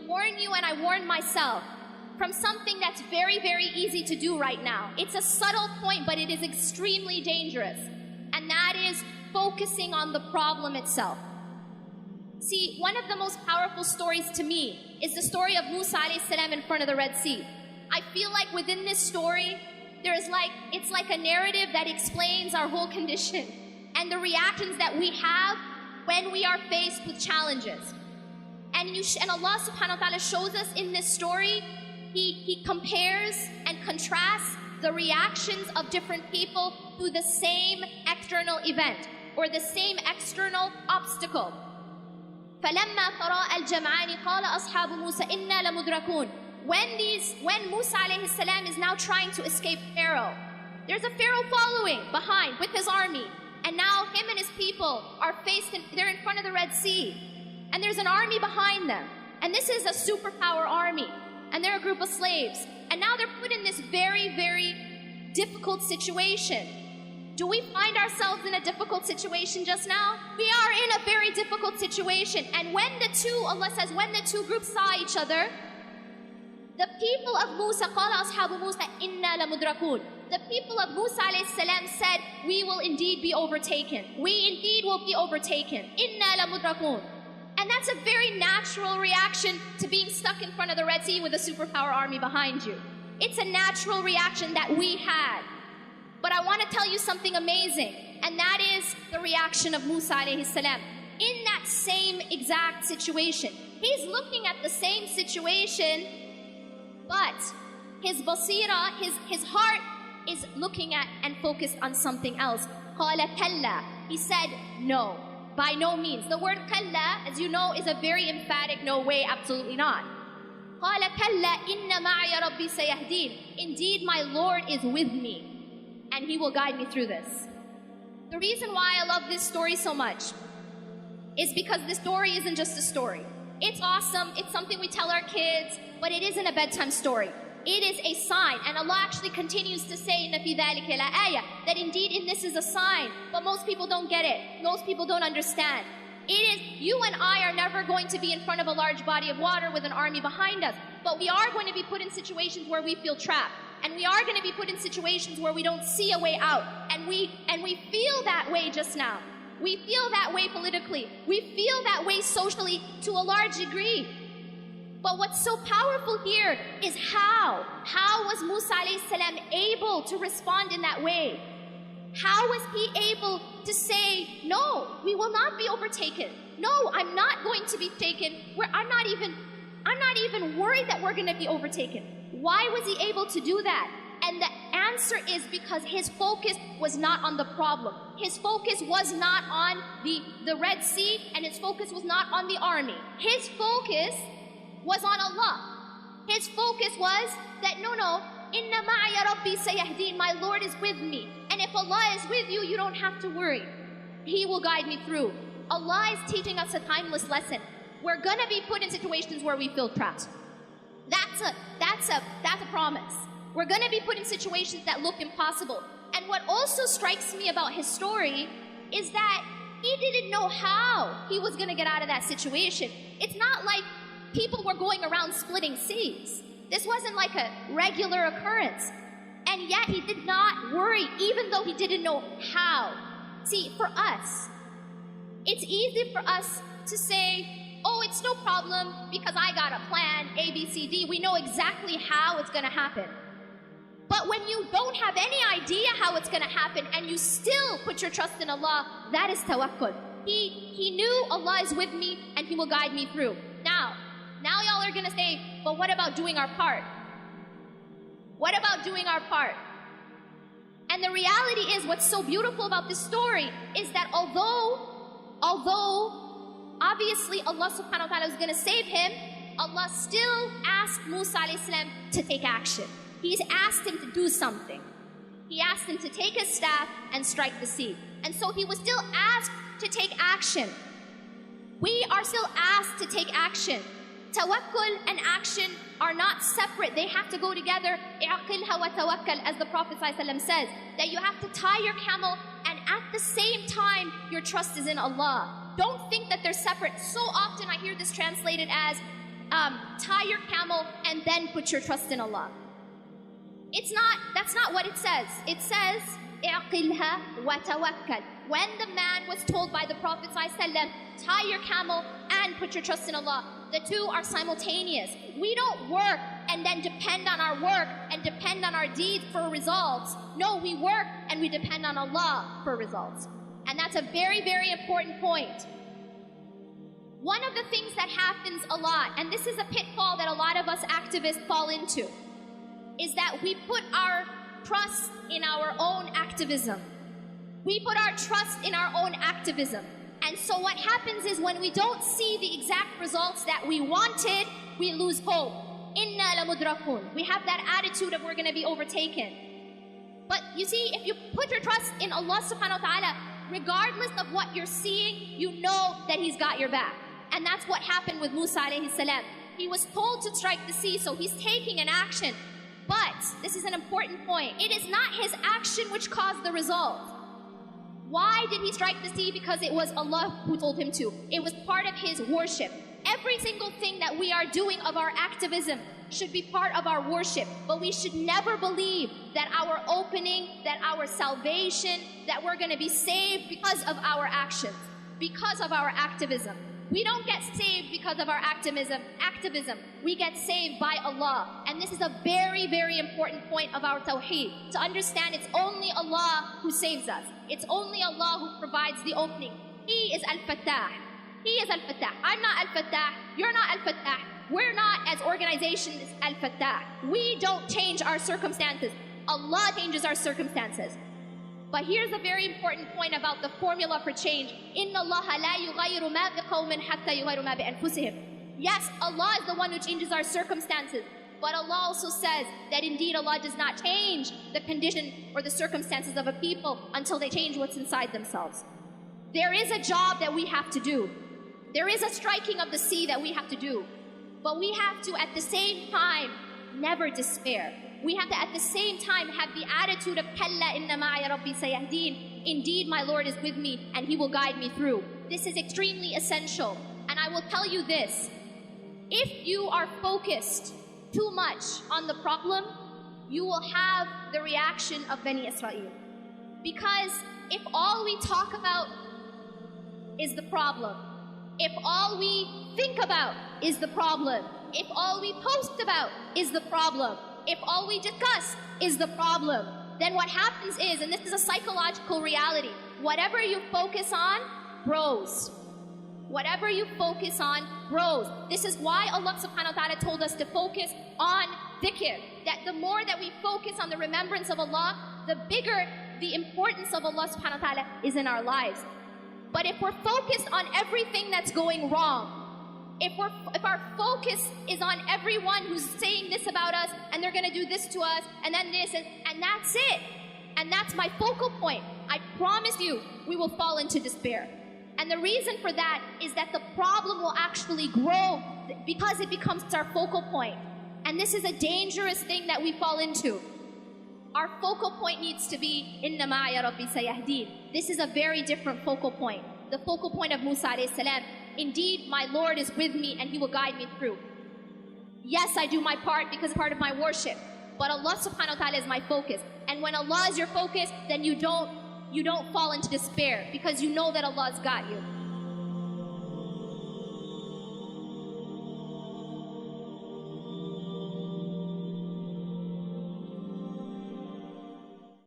warn you and I warn myself from something that's very, very easy to do right now. It's a subtle point, but it is extremely dangerous. And that is focusing on the problem itself. See, one of the most powerful stories to me is the story of Musa alayhi salam in front of the Red Sea. I feel like within this story, it's like a narrative that explains our whole condition and the reactions that we have when we are faced with challenges. And Allah subhanahu wa ta'ala shows us in this story, He compares and contrasts the reactions of different people to the same external event or the same external obstacle. فَلَمَّا تَرَاءَ الْجَمْعَانِ قَالَ أَصْحَابُ مُوسَى إِنَّا لَمُدْرَكُونَ. When Musa alayhi salam is now trying to escape Pharaoh, there's a Pharaoh following behind with his army. And now him and his people are they're in front of the Red Sea. And there's an army behind them. And this is a superpower army. And they're a group of slaves. And now they're put in this very, very difficult situation. Do we find ourselves in a difficult situation just now? We are in a very difficult situation. And when Allah says, when the two groups saw each other, the people of Musa, قَالَ أَصْحَابُ مُوسَى إِنَّا لَمُدْرَكُونَ. The people of Musa alayhi salam said, we will indeed be overtaken. We indeed will be overtaken. إِنَّا لَمُدْرَكُونَ. And that's a very natural reaction to being stuck in front of the Red Sea with a superpower army behind you. It's a natural reaction that we had. But I want to tell you something amazing, and that is the reaction of Musa alayhi salam. In that same exact situation, he's looking at the same situation, but his basira, his heart is looking at and focused on something else. قَالَ كَلَّا. He said, no, by no means. The word كَلَّا, as you know, is a very emphatic no way, absolutely not. قَالَ كَلَّا إِنَّ مَعِيَ رَبِّي سَيَهْدِينَ. Indeed, my Lord is with me, and He will guide me through this. The reason why I love this story so much is because this story isn't just a story. It's awesome, it's something we tell our kids, but it isn't a bedtime story. It is a sign, and Allah actually continues to say إِنَّ فِي ذَلِكَ لَآيَةً, that indeed in this is a sign, but most people don't get it. Most people don't understand. It is, you and I are never going to be in front of a large body of water with an army behind us, but we are going to be put in situations where we feel trapped. And we are going to be put in situations where we don't see a way out. And we feel that way just now. We feel that way politically. We feel that way socially to a large degree. But what's so powerful here is how. How was Musa alayhi salam able to respond in that way? How was he able to say, no, we will not be overtaken. No, I'm not going to be taken. I'm not even worried that we're going to be overtaken. Why was he able to do that? And the answer is because his focus was not on the problem. His focus was not on the Red Sea, and his focus was not on the army. His focus was on Allah. His focus was that, no, إِنَّ مَعِيَ رَبِّي سَيَهْدِينَ. My Lord is with me. And if Allah is with you, you don't have to worry. He will guide me through. Allah is teaching us a timeless lesson. We're gonna be put in situations where we feel trapped. That's a promise. We're gonna be put in situations that look impossible. And what also strikes me about his story is that he didn't know how he was gonna get out of that situation. It's not like people were going around splitting seas. This wasn't like a regular occurrence. And yet he did not worry, even though he didn't know how. See, for us, it's easy for us to say, oh, it's no problem because I got a plan, A, B, C, D. We know exactly how it's going to happen. But when you don't have any idea how it's going to happen and you still put your trust in Allah, that is tawakkul. He knew Allah is with me and He will guide me through. Now y'all are going to say, but what about doing our part? What about doing our part? And the reality is, what's so beautiful about this story is that although obviously Allah subhanahu wa ta'ala is going to save him, Allah still asked Musa alayhi salam to take action. He's asked him to do something. He asked him to take his staff and strike the sea. And so he was still asked to take action. We are still asked to take action. Tawakkul and action are not separate. They have to go together. I'aqilha wa tawakkal, as the Prophet ﷺ says, that you have to tie your camel and at the same time your trust is in Allah. Don't think that they're separate. So often I hear this translated as, tie your camel and then put your trust in Allah. That's not what it says. It says, اعقلها وتوكل. When the man was told by the Prophet ﷺ, tie your camel and put your trust in Allah, the two are simultaneous. We don't work and then depend on our work and depend on our deeds for results. No, we work and we depend on Allah for results. And that's a very, very important point. One of the things that happens a lot, and this is a pitfall that a lot of us activists fall into, is that we put our trust in our own activism. We put our trust in our own activism. And so what happens is when we don't see the exact results that we wanted, we lose hope. Inna lamudrakun. We have that attitude of we're going to be overtaken. But you see, if you put your trust in Allah subhanahu wa ta'ala, regardless of what you're seeing, you know that He's got your back. And that's what happened with Musa alayhi salam. He was told to strike the sea, so he's taking an action. But, this is an important point, it is not his action which caused the result. Why did he strike the sea? Because it was Allah who told him to. It was part of his worship. Every single thing that we are doing of our activism should be part of our worship. But we should never believe that our opening, that our salvation, that we're going to be saved because of our actions, because of our activism. We don't get saved because of our activism. We get saved by Allah. And this is a very, very important point of our tawheed. To understand it's only Allah who saves us. It's only Allah who provides the opening. He is Al-Fattah. He is Al-Fattah. I'm not Al-Fattah. You're not Al-Fattah. We're not, as organizations, Al-Fattah. We don't change our circumstances. Allah changes our circumstances. But here's a very important point about the formula for change. إِنَّ اللَّهَ لَا يُغَيِّرُ مَا بِقَوْمٍ حَتَّى يُغَيِّرُ مَا بِأَنفُسِهِمْ. Yes, Allah is the one who changes our circumstances. But Allah also says that indeed Allah does not change the condition or the circumstances of a people until they change what's inside themselves. There is a job that we have to do. There is a striking of the sea that we have to do. But we have to, at the same time, never despair. We have to, at the same time, have the attitude of Kalla inna ma'a rabbi sayahdeen. Indeed, my Lord is with me and He will guide me through. This is extremely essential. And I will tell you this. If you are focused too much on the problem, you will have the reaction of Bani Israel. Because if all we talk about is the problem, if all we think about is the problem, if all we post about is the problem, if all we discuss is the problem, then what happens is, and this is a psychological reality, whatever you focus on grows. Whatever you focus on grows. This is why Allah subhanahu wa ta'ala told us to focus on dhikr. That the more that we focus on the remembrance of Allah, the bigger the importance of Allah subhanahu wa ta'ala is in our lives. But if we're focused on everything that's going wrong, if our focus is on everyone who's saying this about us, and they're going to do this to us, and then this, and that's it, and that's my focal point, I promise you, we will fall into despair. And the reason for that is that the problem will actually grow because it becomes our focal point. And this is a dangerous thing that we fall into. Our focal point needs to be, Inna ma'a rabbi sayahdeen. This is a very different focal point. The focal point of Musa alayhi salam. Indeed, my Lord is with me and He will guide me through. Yes, I do my part because it's part of my worship. But Allah subhanahu wa ta'ala is my focus. And when Allah is your focus, then you don't fall into despair because you know that Allah's got you.